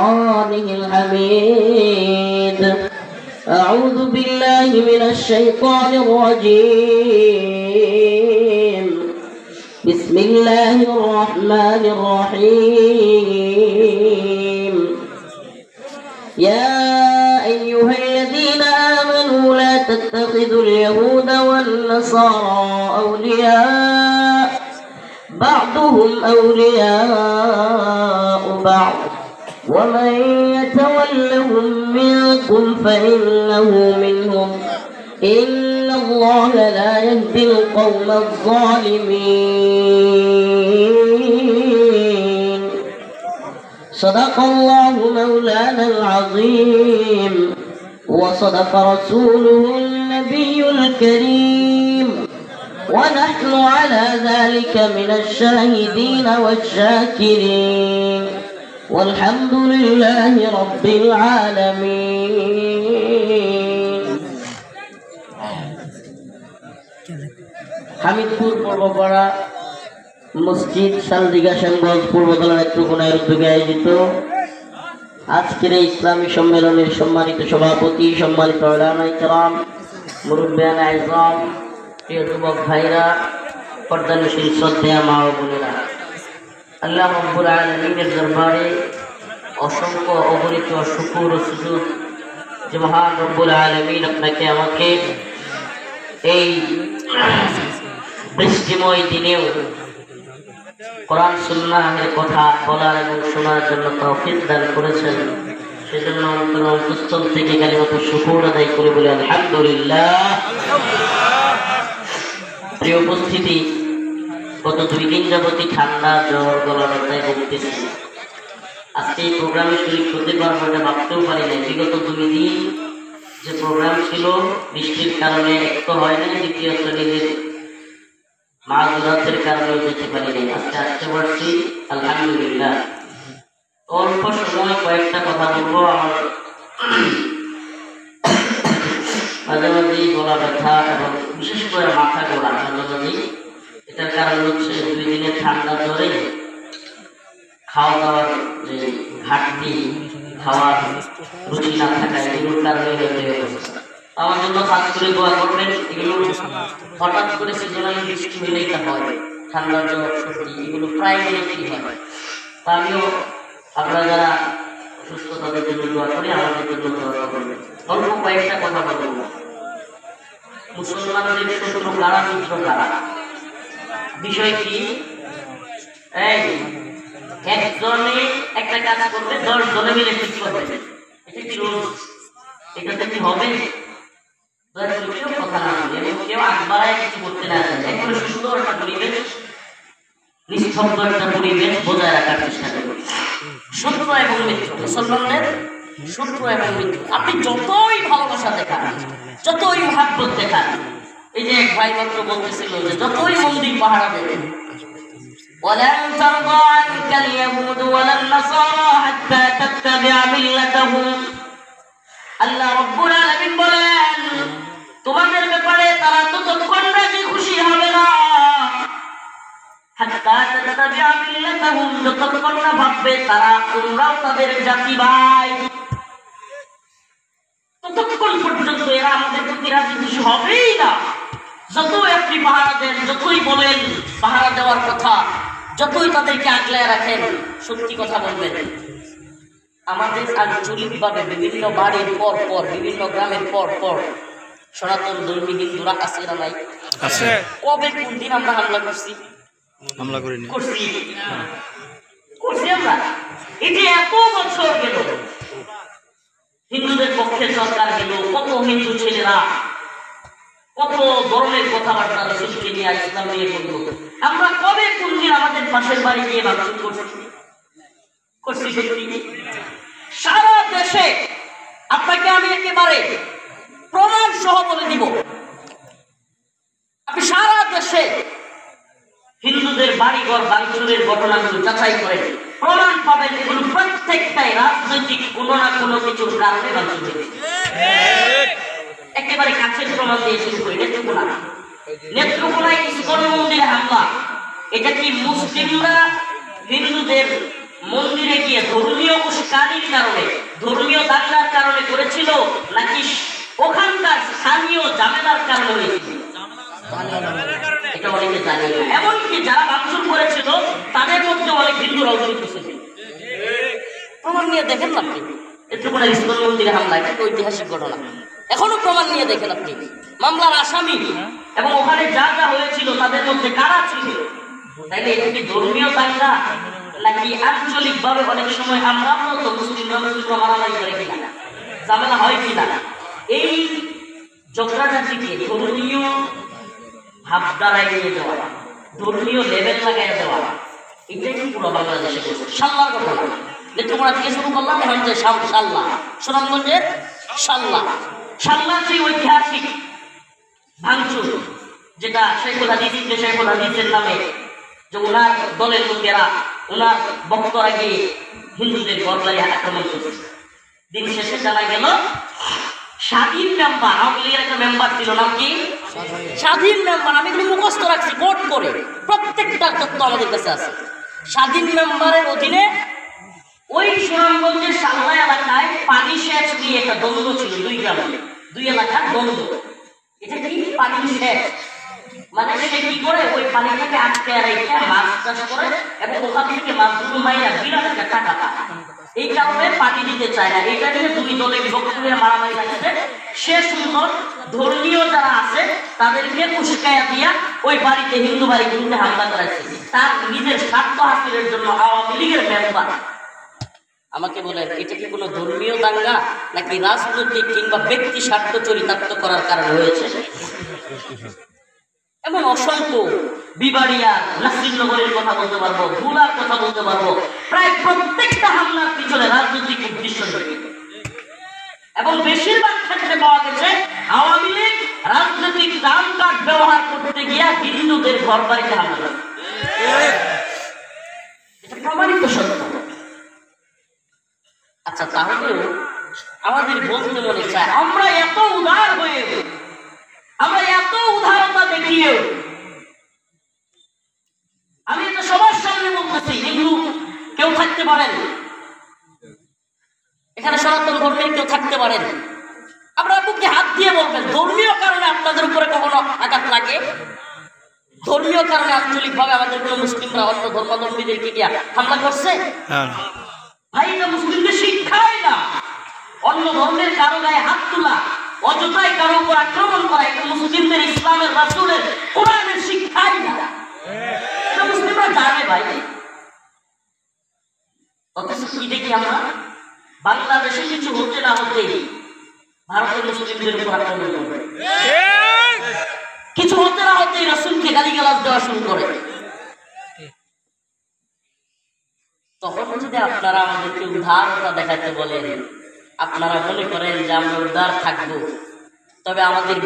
سلطانه الحميد. أعوذ بالله من الشيطان الرجيم. بسم الله الرحمن الرحيم. يا أيها الذين آمنوا لا تتخذوا اليهود والنصارى أولياء بعضهم أولياء بعض ومن يتولهم منكم فإنه منهم إن الله لا يهدي القوم الظالمين. صدق الله مولانا العظيم وصدق رسوله النبي الكريم ونحن على ذلك من الشاهدين والشاكرين والحمد لله رب العالمين. হামিদপুর পূর্বপাড়া মসজিদ শালদিঘা শ্যামগঞ্জ পূর্বতলা নেত্রকোনার উদ্যোগে আয়োজিত আজকের এই ইসলামী সম্মেলনের সম্মানিত সভাপতি, সম্মানিত উলামায়ে কেরাম, মুরব্বিয়ান আযম, প্রিয় যুবক ভাইরা, পর্দানশীল শ্রদ্ধেয় মা ও বোনেরা, আল্লাহ রাব্বুল আলামিনের দরবারে অসংখ্য অগণিত শুকর ও সুজুদ যে মহান রব্বুল আলামিন আপনাকে আমাকে এই বৃষ্টিময় দিনেও কোরআন সুন্নাহের কথা বলার এবং শোনার জন্য তৌফিক দান করেছেন। সেজন্য অন্তঃস্থল থেকে কালিমাতুশ শুকর আদায় করে বলে আলহামদুলিল্লাহ। প্রিয় উপস্থিতি, গত 2 দিন যাবতই ঠান্ডা, জ্বর, গলা ব্যথায় ভুগতেছি। আজকে এই প্রোগ্রামে শরীর হতে পারবো এটা ভাবতেও পারি না। বিগত 2 দিন যে প্রোগ্রাম ছিল বৃষ্টির কারণে এক তো হয় না, দ্বিতীয়ত নিজের মাযুরাতের কারণেও যেতে পারি নাই। আজকে আসতে পারছি আলহামদুলিল্লাহ। অল্প সময় কয়েকটা কথা বলবো। আমার মাঝে মাঝেই গলা ব্যথা এবং বিশেষ করে মাথা ঘোরা মাঝে মাঝেই। এটার কারণ হচ্ছে 2 দিনের ঠান্ডা জ্বরে খাওয়া দাওয়ার যে ঘাটতি, খাওয়ার রুচি না থাকা, এগুলোর কারণে হতে হচ্ছে। আমার জন্য খাস করে দোয়া করবেন। এগুলো হঠাৎ করে সিজনাল বৃষ্টি হলেই তা হয়, ঠান্ডা জ্বর সর্দি এগুলো প্রায় হলেই হয়। তা আমিও আপনারা যারা অসুস্থ তাদের জন্য দোয়া করি, আমাদের জন্য দোয়া করবেন। অল্প কয়েকটা কথা বলবো। মুসলমানদের শত্রু কারা, মিত্র কারা? বিষয় কি? এই একজনে একটা কাজ করবে, 10 জনে মিলে ঠিক করবে। এটা কি রোজ? এটাতে কি হবে? কেউ কথা না বলে এবং কেউ আগবাড়ায় কিছু করতে না চায়, একবারে সুন্দর একটা পরিবেশ, নিস্তব্ধ একটা পরিবেশ বজায় রাখার চেষ্টা করবে। শত্রু এবং মিত্র, মুসলমানদের শত্রু এবং মিত্র। আপনি যতই ভালোবাসা দেখান, যতই মহাব্বত দেখান, এই যে এক ভাই মাত্র বলতেছিল যে যতই মন্দির পাহারা দেবেন, ولن ترضى عنك اليهود ولا النصارى حتى تتبع ملتهم। আল্লাহ রাব্বুল আলামিন বলেন তোমাদের ব্যাপারে তারা ততক্ষণ রাজি খুশি হবে না হাত্তা তাতাবিআ মিল্লাতাহুম, যতক্ষণ না ভাববে তারা তোমরাও তাদের জাতি ভাই, ততক্ষণ পর্যন্ত এরা আমাদের প্রতি রাজি খুশি হবেই না। যতই আপনি পাহারা দেন, যতই বলেন পাহারা দেওয়ার কথা, যতই তাদেরকে আগলায় রাখেন, সত্যি কথা বলবেন। আমাদের আঞ্চলিকভাবে বিভিন্ন বাড়ির পর পর, বিভিন্ন গ্রামের পর পর সনাতন ধর্মী হিন্দুরা আছে না নাই? আছে। কবে কোন দিন আমরা হামলা করছি? হামলা করিনি, করছি আমরা। এই যে এত বছর গেল, হিন্দুদের পক্ষে সরকার গেল, কত হিন্দু ছেলেরা কত ধরনের কথাবার্তা রাসূলকে নিয়ে, ইসলাম নিয়ে বলল। আমরা কবে কোন দিন আমাদের পাশের বাড়ি গিয়ে ভাবছি করছি? সারা দেশে আপনাকে আমি একেবারে প্রমাণ সহ বলে দিব, আপনি সারা দেশে হিন্দুদের বাড়িঘর ভাঙচুরের ঘটনাগুলো যাচাই করেন, প্রমাণ পাবেন এগুলো প্রত্যেকটাই রাজনৈতিক কোনো না কোনো কিছুর কারণে ভাঙচুর হয়েছে। একেবারে কাছের প্রমাণ দিয়ে শুরু করি। নেত্রকোনায় ইসকন মন্দিরে হামলা, এটা কি মুসলিমরা হিন্দুদের মন্দিরে গিয়ে ধর্মীয় উস্কানির কারণে, ধর্মীয় দাঙ্গার কারণে করেছিল, নাকি ওখানকার স্থানীয় ঝামেলার কারণে হয়েছিল? এটা অনেকে জানে না। এমনকি যারা ভাঙচুর করেছিল তাদের মধ্যে অনেক হিন্দুরাও জড়িত ছিল। প্রমাণ নিয়ে দেখেন না আপনি, ত্রিপুরা ইস্কন মন্দিরে হামলা, এটা ঐতিহাসিক ঘটনা। এখনো প্রমাণ নিয়ে দেখেন আপনি, মামলার আসামি এবং ওখানে যা যা হয়েছিল তাদের মধ্যে কারা ছিল। তাইলে এটা কি ধর্মীয় দাঙ্গা, নাকি আঞ্চলিক ভাবে অনেক সময় আমরা তো মুসলিমরা মারামারি করে কিনা, ঝামেলা হয় কিনা, এই ঝগড়াঝাটিকে ধর্মীয় ভাবধারায় নিয়ে যাওয়া, ধর্মীয় লেভেল লাগাই দেওয়া, এটাই কি পুরো বাংলাদেশে করছে। সাল্লার ঘটনা নেত্রকোনা থেকে শুরু করলাম, এখন যে সাল্লা, সুনামগঞ্জের সাল্লা, সাল্লার সেই ঐতিহাসিক ভাঙচুর, যেটা শেখুল হাদিসের নামে, যে ওনার দলের লোকেরা, ওনার বক্তরা গিয়ে হিন্দুদের ঘর বাড়ি আক্রমণ করছে। দিন শেষে জানা গেল স্বাধীন মেম্বার, আওয়ামী লীগের একটা মেম্বার ছিল, নাম কি? স্বাধীন মেম্বার। আমি এগুলো মুখস্থ রাখছি কোট করে, প্রত্যেকটা তথ্য আমাদের কাছে আছে। স্বাধীন মেম্বারের অধীনে ওই সুনামগঞ্জের সালনা এলাকায় পানি সেচ নিয়ে একটা দ্বন্দ্ব ছিল, দুই গ্রামে, দুই এলাকার দ্বন্দ্ব। এটা কি পানি সেচ মানে, সে কি করে ওই পানিটাকে আটকে রেখে মাছ চাষ করে এবং ওখান থেকে মাছগুলো মাইরা বিরাট একটা টাকা পায়। এই কারণে পানি দিতে চায় না। এটা নিয়ে দুই দলে বিভক্ত হয়ে মারামারি লাগছে। সে সুন্দর ধর্মীয় যারা আছে তাদেরকে উস্কায়া দিয়া ওই বাড়িতে, হিন্দু বাড়িগুলোতে হামলা করেছে, তার নিজের স্বার্থ হাসিলের জন্য। আওয়ামী লীগের মেম্বার আমাকে বলে, এটা কি কোনো ধর্মীয় দাঙ্গা, নাকি রাজনৈতিক কিংবা ব্যক্তি স্বার্থ চরিতার্থ করার কারণে হয়েছে? এমন অসংখ্য, বিবাড়িয়া, নাসিরনগরের কথা বলতে পারবো, ভুলার কথা বলতে পারবো। প্রায় প্রত্যেকটা হামলার পিছনে রাজনৈতিক উদ্দেশ্য জড়িত এবং বেশিরভাগ ক্ষেত্রে পাওয়া গেছে আওয়ামী লীগ রাজনৈতিক দাম কার্ড ব্যবহার করতে গিয়া হিন্দুদের ঘর বাড়িতে হামলা করে। এটা প্রমাণিত সত্য। আচ্ছা, তাহলেও আমাদের বলতে মনে চায়, আমরা এত উদার হয়ে, আমরা এত উদারতা দেখিয়ে, আমি এটা সবার সামনে বলতেছি, হিন্দু কেউ থাকতে পারেন এখানে, সনাতন ধর্মের কেউ থাকতে পারেন, আপনারা বুকে হাত দিয়ে বলবেন, ধর্মীয় কারণে আপনাদের উপরে কখনো আঘাত লাগে? ধর্মীয় কারণে আঞ্চলিক ভাবে আমাদের কোনো মুসলিমরা অন্য ধর্মাবলম্বীদেরকে গিয়া হামলা করছে? ভাই, এটা মুসলিমদের শিক্ষাই না। অন্য ধর্মের কারো গায়ে হাত তোলা, অযথাই কারো উপর আক্রমণ করা, এটা মুসলিমদের, ইসলামের, রাসূলের, কোরআনের শিক্ষাই না। এটা মুসলিমরা জানে ভাই। অথচ কি দেখি আমরা, বাংলাদেশে কিছু হতে না হতেই ভারতের মুসলিমদের উপর আক্রমণ করে, কিছু হতে না হতেই রাসূলকে গালিগালাজ দেওয়া শুরু করে। তখন যদি আপনারা আমাদেরকে উদারতা দেখাতে বলেন, আপনারা মনে করেন যে আমরা উদার থাকবো, তবে আমাদের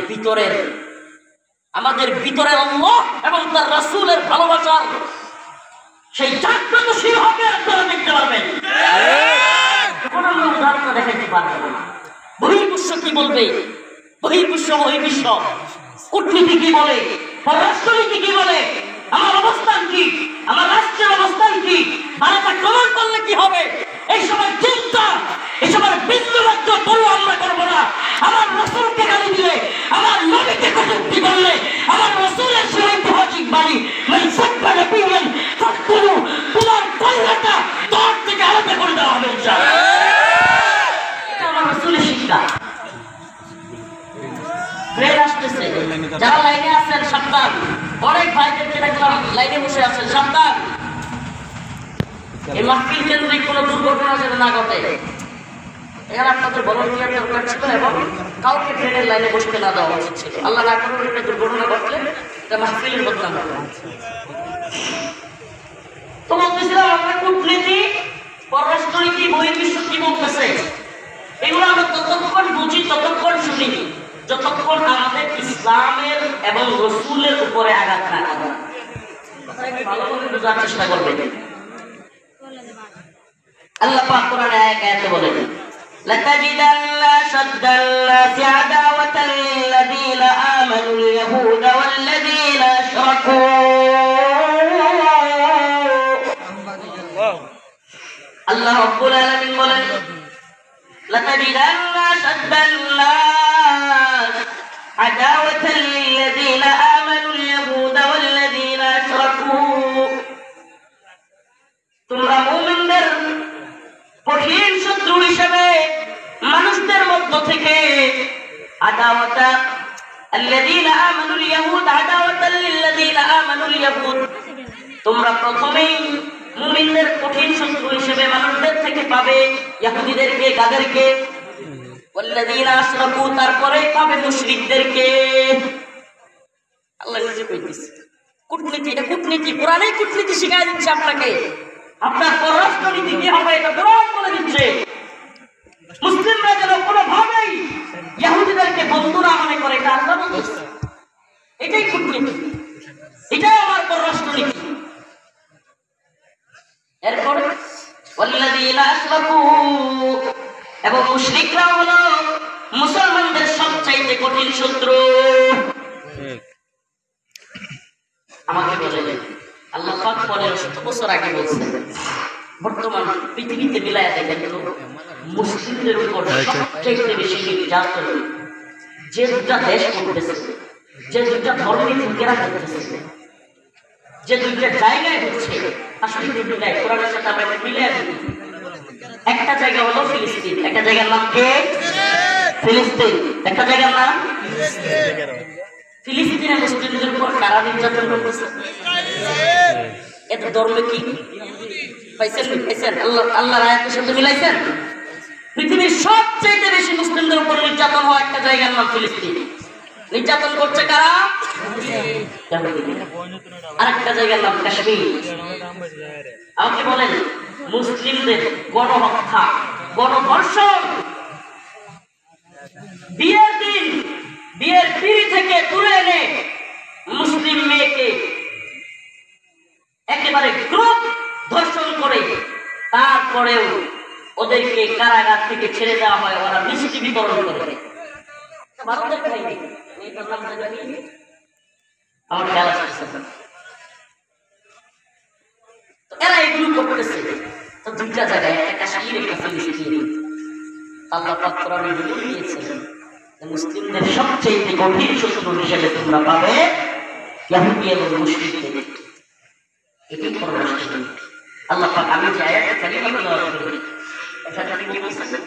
ভিতরের আল্লাহ এবং তার রাসূলের ভালোবাসার সেই জাগ্রতশীল হবে আপনারা দেখতে পারবেন। তখন আমরা উদারতা দেখাতে পারবো না। বহির্বিশ্ব কি বলবে? বহির্বিশ্ব, কূটনীতি কি বলে, পররাষ্ট্রনীতি কি বলে, আমার অবস্থান কি, আমার রাষ্ট্রের অবস্থান কি, ভারত আক্রমণ করলে কি হবে, এই সময় চিন্তা, এই সময় বিন্দুমাত্র বড় আমরা করবো না। আমার রাসূলকে গালি দিলে, আমার নবীকে কটূক্তি করলে, আমার রাসূলের সেই ঐতিহাসিক বাণী, তোমার কল্যাণটা তোর থেকে আলাদা করে দেওয়া হবে ইনশাআল্লাহ। এটা আমার রাসূলের শিক্ষা। যারা লাইনে আছেন সাবধান, অনেক ভাইদেরকে দেখলাম লাইনে বসে আছেন, সাবধান। এই মাহফিল কেন্দ্রিক কোনো দুর্ঘটনা যেন না ঘটে, এখানে আপনাদের ভলান্টিয়ার দরকার ছিল এবং কাউকে ট্রেনের লাইনে বসতে না দেওয়া উচিত ছিল। আল্লাহ না করুন একটা দুর্ঘটনা ঘটলে এটা মাহফিলের বদনাম হবে। তো বলতেছিলাম, আমরা কূটনীতি, পররাষ্ট্রনীতি, বহির্বিশ্ব কি বলতেছে, এগুলো আমরা ততক্ষণ বুঝি, ততক্ষণ শুনি, যতক্ষণ আমাদের ইসলামের এবং রাসূলের উপরে আঘাত না করে। ভালোভাবে বোঝার চেষ্টা করবেন। আল্লাহ পাক কোরআনে আয়াতে বলেন, لَتَجِدَنَّ أَشَدَّ النَّاسِ عَدَاوَةً لِلَّذِينَ آمَنُوا الْيَهُودَ وَالَّذِينَ أَشْرَكُوا আল্লাহ রাব্বুল আলামিন বলেন লাতাজিদান্না আশাদ্দান নাস আদাওয়াতান লিল্লাযীনা আমানুল ইয়াহুদা ওয়াল্লাযীনা আশরাকু। তোমরা মুমিনদের কঠিন শত্রু হিসেবে মানুষদের মধ্য থেকে আদাওয়াতা আল্লাযীনা আমানুল ইয়াহুদ আদাওয়াতান লিল্লাযীনা আমানুল ইয়াহুদ, তোমরা প্রথমেই মুমিনদের কঠিন শত্রু হিসেবে মানুষদের থেকে পাবে ইহুদিদেরকে, কাদেরকে? ওয়াল্লাযীনা আশরাকু, তারপরে পাবে মুশরিকদেরকে। আল্লাহ নিজে কইতেছে কূটনীতি, এটা কূটনীতি, কোরআনে কূটনীতি শিখাই দিচ্ছে আপনাকে। আপনার পররাষ্ট্রনীতি কি হবে এটা কোরআন বলে দিচ্ছে। মুসলিমরা যেন কোনোভাবেই ইহুদিদেরকে বন্ধুরা মনে করে, এটা আল্লাহ বলছে। এটাই কূটনীতি, এটাই আমার পররাষ্ট্রনীতি। এরপরে ওয়াল্লাযীনা আশরাকু, এবং মুশরিকরা হলো মুসলমানদের সবচাইতে কঠিন শত্রু। আমাকে বলে আল্লাহ পাক 1500 বছর আগে বলছেন, বর্তমান পৃথিবীতে মিলায়া দেখেন তো মুসলিমদের উপর সবচাইতে বেশি নির্যাতন যে দুটা দেশ করতেছে, যে দুটা ধর্মের লোকেরা করতেছে, যে দুইটা জায়গায় হচ্ছে, আসলে দুইটাই কোরআনের সাথে আমরা মিলে আছি। একটা জায়গা হলো ফিলিস্তিন, একটা জায়গার নাম কি? ফিলিস্তিন। একটা জায়গার নাম ফিলিস্তিনে মুসলিমদের উপর কারা নির্যাতন করতেছে? এত ধর্ম কি পাইছেন? আল্লাহর আয়াতের সাথে মিলাইছেন? পৃথিবীর সবচেয়ে বেশি মুসলিমদের উপর নির্যাতন হয় একটা জায়গার নাম ফিলিস্তিন। নির্যাতন করছে কারা? আরেকটা জায়গার নাম কাশ্মীর। আমাকে বলেন মুসলিমদের গণহত্যা, গণধর্ষণ, বিয়ের দিন বিয়ের পিঁড়ি থেকে তুলে এনে মুসলিম মেয়েকে একেবারে গ্রুপ ধর্ষণ করে তারপরেও ওদেরকে কারাগার থেকে ছেড়ে দেওয়া হয়, ওরা মিষ্টি বিতরণ করে। আমার খেয়াল আসছে এরা এগুলো করতেছে। তো দুইটা জায়গায়, একটা কাশ্মীর, একটা ফিলিস্তিন। আল্লাহ পাক কোরআনে বলে দিয়েছেন মুসলিমদের সবচেয়ে গভীর শত্রু হিসেবে তোমরা পাবে ইহুদি এবং মুশরিকদের। এটি পররাষ্ট্র। আল্লাহ পাক আমি যে আয়াতে কালিমা তেলাওয়াত করি এটা কি বলতেছে?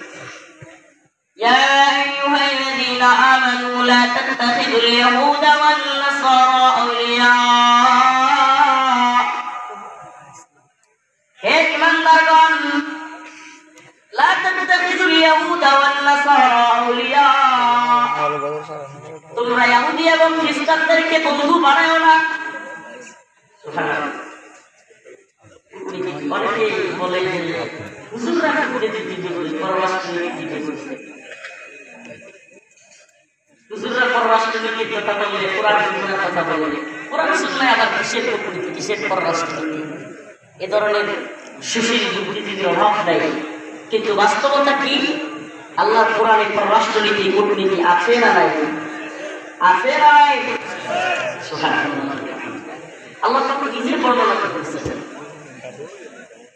ইয়া আইয়ুহাল্লাযীনা আমানু লা তাত্তাখিযুল ইয়াহুদা ওয়ান নাসারা আউলিয়া। হে ঈমানদারগণ, লা তাত্তাখিযুল ইয়াহুদা ওয়ান নাসারা আউলিয়া, তোমরা ইহুদি এবং খ্রিস্টানদেরকে বন্ধু বানায়ো না। অনেকে বলে হুজুররা কূটনীতি করে, পররাষ্ট্রনীতি করছে। হুজুররা পররাষ্ট্রনীতির কথা বললে, কোরআন সুন্নাহর কথা বললে, কোরআন সুন্নাহ আবার কিসের কূটনীতি, কিসের পররাষ্ট্রনীতি? এ ধরনের সুশীল বুদ্ধিজীবীর অভাব নাই। কিন্তু বাস্তবতা কি? আল্লাহর কোরআনে পররাষ্ট্রনীতি, কূটনীতি আছে না নাই? আছে না নাই? সুবহানাল্লাহ। আল্লাহ পাক নিজে বর্ণনা করতেছেন,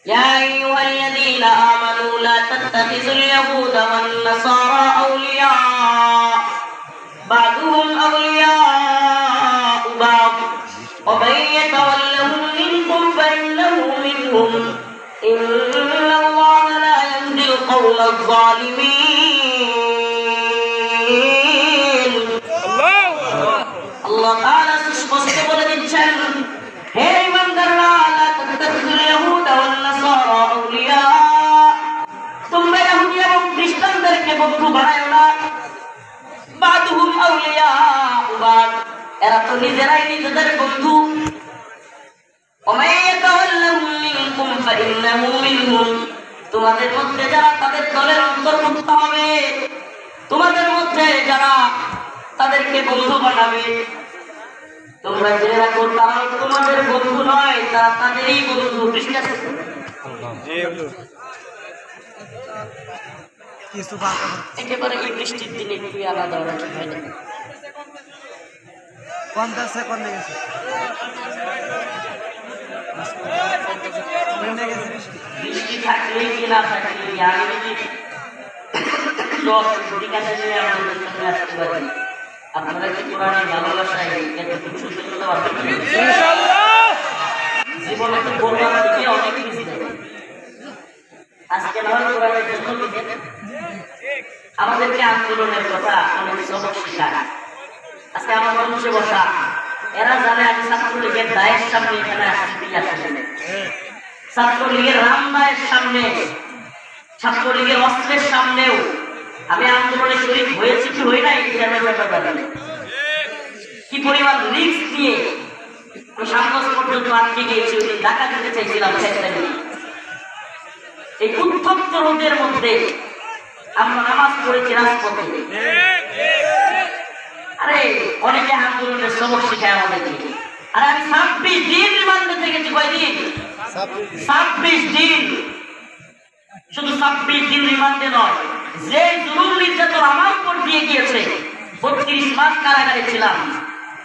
ইয়া আইয়ুহাল্লাযীনা আমানু লা তাত্তাখিযুল ইয়াহুদা ওয়ান নাসারা আউলিয়া বা'দুহুম আউলিয়াউ বা'দ ওয়া মান ইয়াতাওয়াল্লাহুম মিনকুম ফাইন্নাহু মিনহুম ইন্নাল্লাহা লা ইয়াহদিল কওমায যালিমিন। আল্লাহ তাআলা স্পষ্ট বলে দিচ্ছেন, হে ঈমানদাররা, লা তাত্তাখিযুল ইয়াহুদা ওয়ান নাসারা আউলিয়া, তোমরা ইহুদি এবং খ্রিস্টানদেরকে বন্ধু বানায়ো না। বা'দুহুম আউলিয়াউ বা'দ, এরা তো নিজেরাই নিজেদের বন্ধু। ওয়া মান ইয়াতাওয়াল্লাহুম মিনকুম ফাইন্নাহু মিনহুম, তোমাদের মধ্যে যারা তাদের দলের অন্তর্ভুক্ত হবে, তোমাদের মধ্যে যারা তাদেরকে বন্ধু বানাবে, তোমরা জেনে রাখো তারা তোমাদের বন্ধু নয়, তারা তাদেরই বন্ধু। একেবারে এই বৃষ্টির দিনে খুবই আলাদা হয় না। বৃষ্টি থাকলে কি না থাকলে কি আমি যদি সব জিজ্ঞাসা করে আমাদের সামনে আসতে পারি, আপনারা কি কোরআনের ভালোবাসায় এতটুকু সুযোগ করতে পারবেন? জীবনে তো বললাম থেকে অনেক কিছু আজকে না হয় কোরআনের জন্য লিখেন, আমাদেরকে আন্দোলনের কথা অনেক সবক শেখায়। আজকে আমার মানুষে বসা, এরা জানে আমি ছাত্রলীগের দায়ের সামনে এখানে আসছি, ছাত্রলীগের রামদায়ের সামনে, ছাত্রলীগের অস্ত্রের সামনেও আমি আন্দোলনে শরীক হয়েছি কি হই নাই, কি পরিমাণ রিস্ক নিয়ে সামনে পর্যন্ত আটকে গিয়েছি, ঢাকা দিতে চাইছিলাম। এই উত্তপ্ত রোদের মধ্যে আমরা নামাজ পড়েছি রাজপথে। আরে অনেকে আন্দোলনের সবক শিখায় আমাদেরকে। আর আমি 26 দিন রিমান্ডে থেকেছি। কয়দিন? 26 দিন। শুধু 26 দিন রিমান্ডে নয়, যে জুলুম নির্যাতন আমার উপর দিয়ে গিয়েছে, 32 মাস কারাগারে ছিলাম।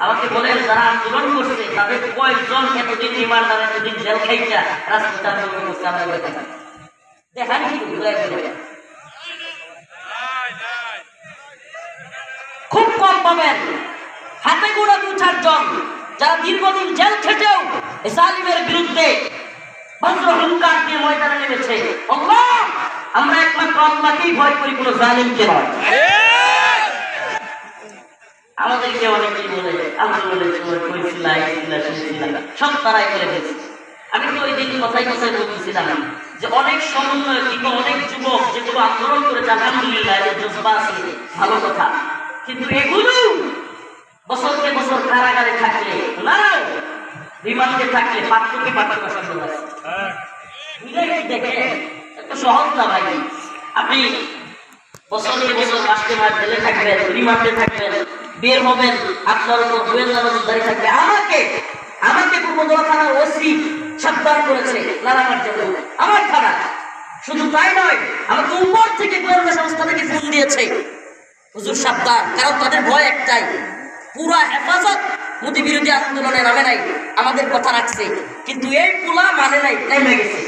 আমাকে বলেন যারা আন্দোলন করছে তাদের কয়েকজন এতদিন রিমান্ড আর এতদিন জেল খাইছা রাজপথে আন্দোলন করছে? আমরা দেখান খুব কম পাবেন, হাতে গোড়া 2-4 জন যারা দীর্ঘদিন জেল খেটেও জালিমের বিরুদ্ধে বজ্র হুঙ্কার দিয়ে ময়দানে নেমেছে। আল্লাহ, আমরা একমাত্র আল্লাহকেই ভয় করি, কোনো জালিমকে নয়। আমাদেরকে অনেকেই বলে আন্দোলনের সময় করেছিলাম, সব তারাই করে ফেলছে। আমি তো ওই দিন কথায় কথায় বলতেছিলাম যে অনেক সমন্বয় কিন্তু অনেক যুবক যেগুলো আন্দোলন করেছে, আলহামদুলিল্লাহ এদের জজবা আছে, ভালো কথা। কিন্তু এগুলো বছরকে বছর কারাগারে থাকলে না, রিমান্ডে থাকলে পাত্রকে পাত্র পছন্দ আছে। দেখে এত সহজ না ভাই। আপনি বছরকে বছর মাসকে মাস জেলে থাকবেন, রিমান্ডে থাকবেন, বের হবেন, আপনার উপর গোয়েন্দা নজরদারি থাকবে। আমাকে পূর্বদলা থানার ওসি সাবধান করেছে নারায়ণ জন্য, আমার থানা। শুধু তাই নয়, আমাকে উপর থেকে গোয়েন্দা সংস্থা থেকে ফোন দিয়েছে, হুজুর সাবধান। কারণ তাদের ভয় একটাই, পুরা হেফাজত মোদি বিরোধী আন্দোলনে নামে নাই, আমাদের কথা রাখছে। কিন্তু এই পুলা মানে নাই, নেমে গেছে।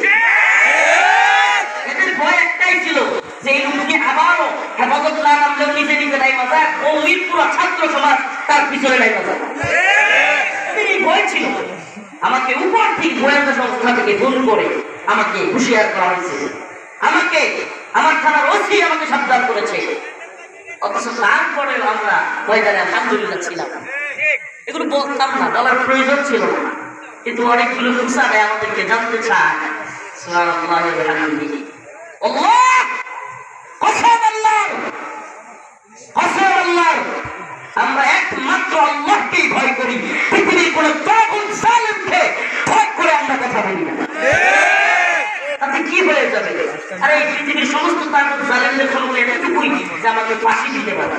এদের ভয় একটাই ছিল যে এই লোককে আবারও হেফাজত না নামলেও নিজে নিজে নাই মজা, ও পুরা ছাত্র সমাজ তার পিছনে নাই মজা। এই ভয় ছিল। আমাকে উপর থেকে গোয়েন্দা সংস্থা থেকে ফোন করে আমাকে হুঁশিয়ার করা হয়েছে, আমাকে আমার থানার ওসি আমাকে সাবধান করেছে। অথচ তারপরেও আমরা ময়দানে আলহামদুলিল্লাহ ছিলাম। এগুলো বলতাম না, বলার প্রয়োজন ছিল না, কিন্তু অনেকগুলো ফুসা দেয় আমাদেরকে জানতে চায়। সুবহানাল্লাহ ওয়া বিহামদিহি। আল্লাহ কসম আল্লাহর, কসম আল্লাহর, আমরা একমাত্র আল্লাহকেই ভয় করি। পৃথিবীর কোন তাগুত জালিমকে ভয় করে আমরা কথা বলি না। তাতে কি হয়ে যাবে? আরে এই পৃথিবীর সমস্ত তাগুত জালিমদের ক্ষমতা এতটুকুই যে আমাকে ফাঁসি দিতে পারে।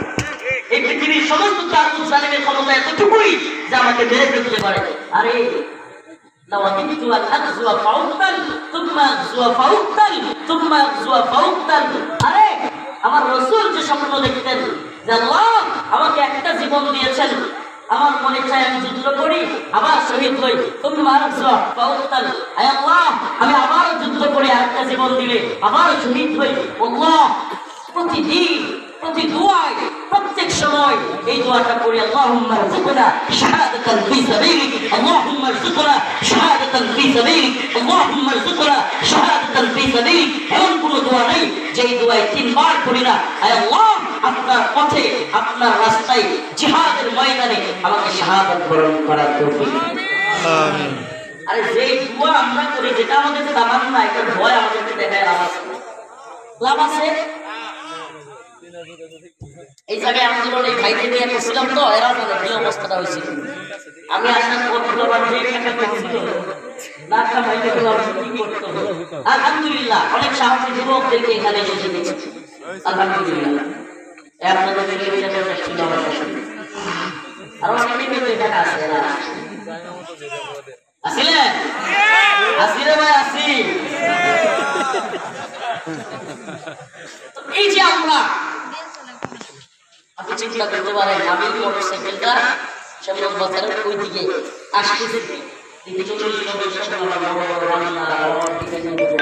এই পৃথিবীর সমস্ত তাগুত জালিমের ক্ষমতা এতটুকুই যে আমাকে মেরে ফেলতে পারে। আরে লাওয়াদিতু আল আযওয়া ফাউতাল তুম্মা আযওয়া ফাউতাল তুম্মা আযওয়া ফাউতাল। আরে আমার রাসূল যে স্বপ্ন দেখতেন যে আল্লাহ আমাকে একটা জীবন দিয়েছেন, আমার মনে চাই আমি যুদ্ধ করি, আবার শহীদ হই, তুম্মা আযওয়া ফাউতাল। আয় আল্লাহ, আমি আবার যুদ্ধ করে আরেকটা জীবন দিলে আবার শহীদ হই। আল্লাহ, প্রতিদিন প্রতি দুয়ায় প্রত্যেক সময় এই দোয়াটা করি, আল্লাহুম্মা রযুকনা শাহাদাতান ফি সাবিলিক, আল্লাহুম্মা রযুকনা শাহাদাতান ফি সাবিলিক, আল্লাহুম্মা রযুকনা শাহাদাতান ফি সাবিলিক। এমন কোনো দোয়া নেই যেই দোয়ায় 3 বার করি না। আয় আল্লাহ, আপনার পথে আপনার রাস্তায় জিহাদের ময়দানে আমাকে শাহাদাত বরণ করার তৌফিক। আমিন। আরে যেই দোয়া আমরা করি, যেটা আমাদের তামান্না, এটা দোয়া আমাদেরকে দেখায় লাভ আছে। এই জায়গায় আন্দোলন এই ভাইকে নিয়ে করছিলাম তো, এরা জানে কি অবস্থাটা হয়েছিল। আমি আসার পর আলহামদুলিল্লাহ অনেক সাহসী যুবকদেরকে এখানে এসে দিয়েছে। আলহামদুলিল্লাহ আর অনেকে এখানে আছে। আসিলেন? আসিরে ভাই আসি। এই যে আমরা আপনি চিন্তা করতে পারেন, আমি মোটরসাইকেলটা শ্যামল বাজারের ওই দিকে আসতেছি, 40 বছর রান্না